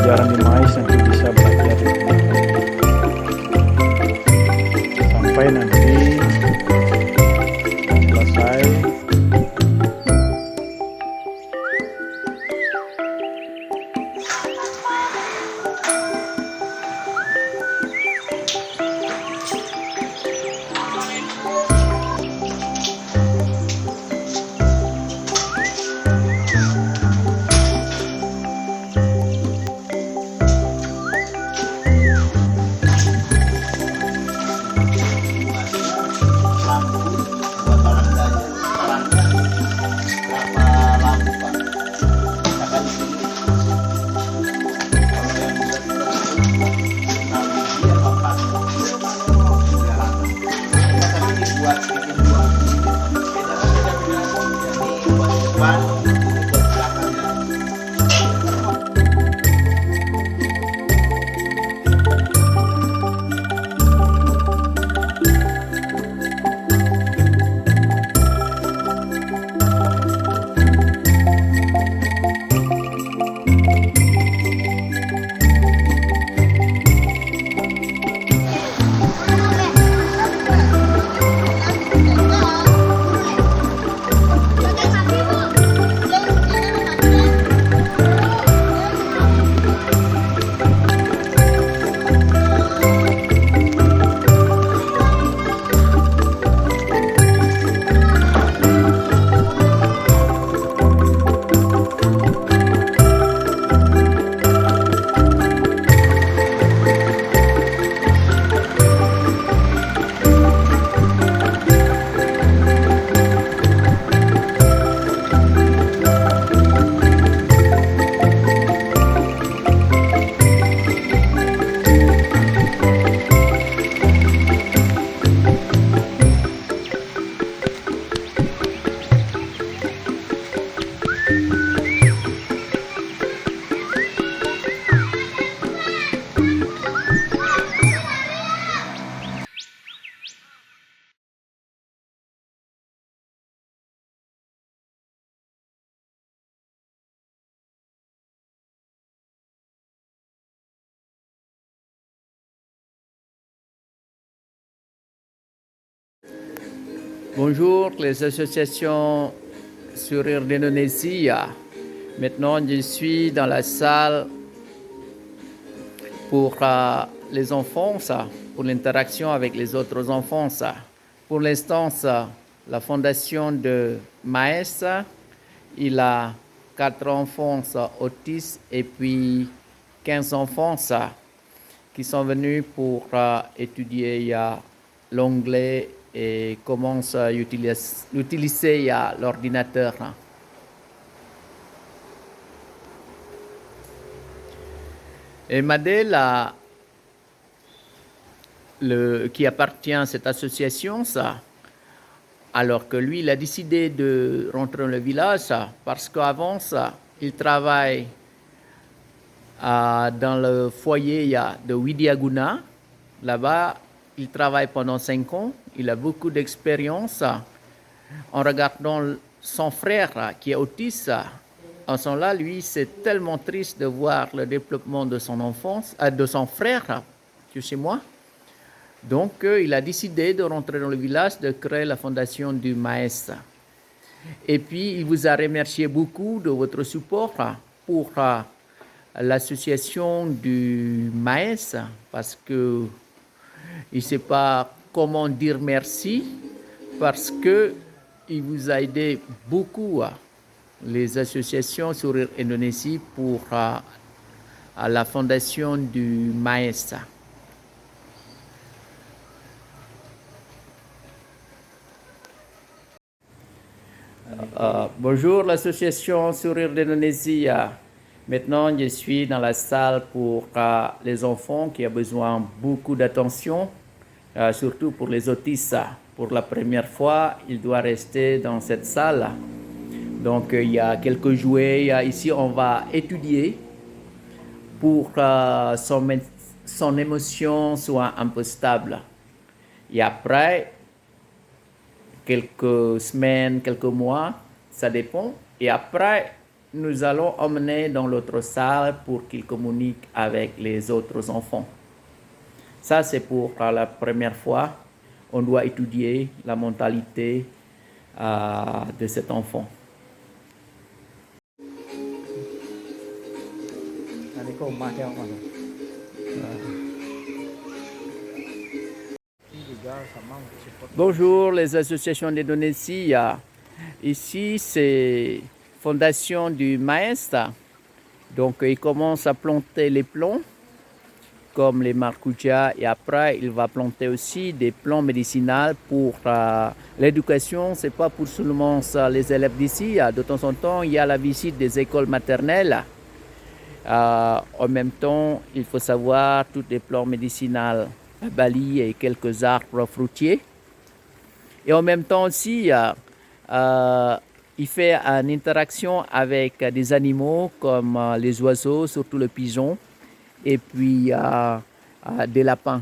pelajaran di MAIS nanti bisa belajar di rumah sampai nanti selesai. Bonjour les associations Sourire d'Indonésie. Maintenant, je suis dans la salle pour les enfants, pour l'interaction avec les autres enfants. Pour l'instant, la fondation de MAES, il a 4 enfants autistes et puis 15 enfants qui sont venus pour étudier l'onglet et commence à utiliser l'ordinateur. Et Madel, qui appartient à cette association, alors que lui, il a décidé de rentrer dans le village parce qu'avant, il travaille dans le foyer de Widiaguna. Là-bas, il travaille pendant 5 ans. Il a beaucoup d'expérience. En regardant son frère qui est autiste, en ce moment-là, lui, c'est tellement triste de voir le développement de son enfance, de son frère, tu sais moi. Donc, il a décidé de rentrer dans le village, de créer la fondation du Maïs. Et puis, il vous a remercié beaucoup de votre support pour l'association du Maïs, parce que il ne sait pas comment dire merci, parce qu'il vous a aidé beaucoup, les associations Sourire Indonésie, pour la fondation du Maïs. Bonjour l'association Sourire d'Indonésie. Maintenant, je suis dans la salle pour les enfants qui ont besoin beaucoup d'attention, surtout pour les autistes. Pour la première fois, il doit rester dans cette salle. Donc, il y a quelques jouets. Ici, on va étudier pour que son émotion soit un peu stable. Et après, quelques semaines, quelques mois, ça dépend. Et après, nous allons emmener dans l'autre salle pour qu'il communique avec les autres enfants. Ça, c'est pour la première fois. On doit étudier la mentalité de cet enfant. Bonjour les associations d'Indonésie. Ici, c'est fondation du Maïs. Donc, il commence à planter les plants, comme les maracuja, et après, il va planter aussi des plants médicinaux pour l'éducation. Ce n'est pas pour seulement les élèves d'ici. De temps en temps, il y a la visite des écoles maternelles. En même temps, il faut savoir tous les plants médicinaux à Bali et quelques arbres fruitiers. Et en même temps aussi, il fait une interaction avec des animaux comme les oiseaux, surtout le pigeon, et puis des lapins.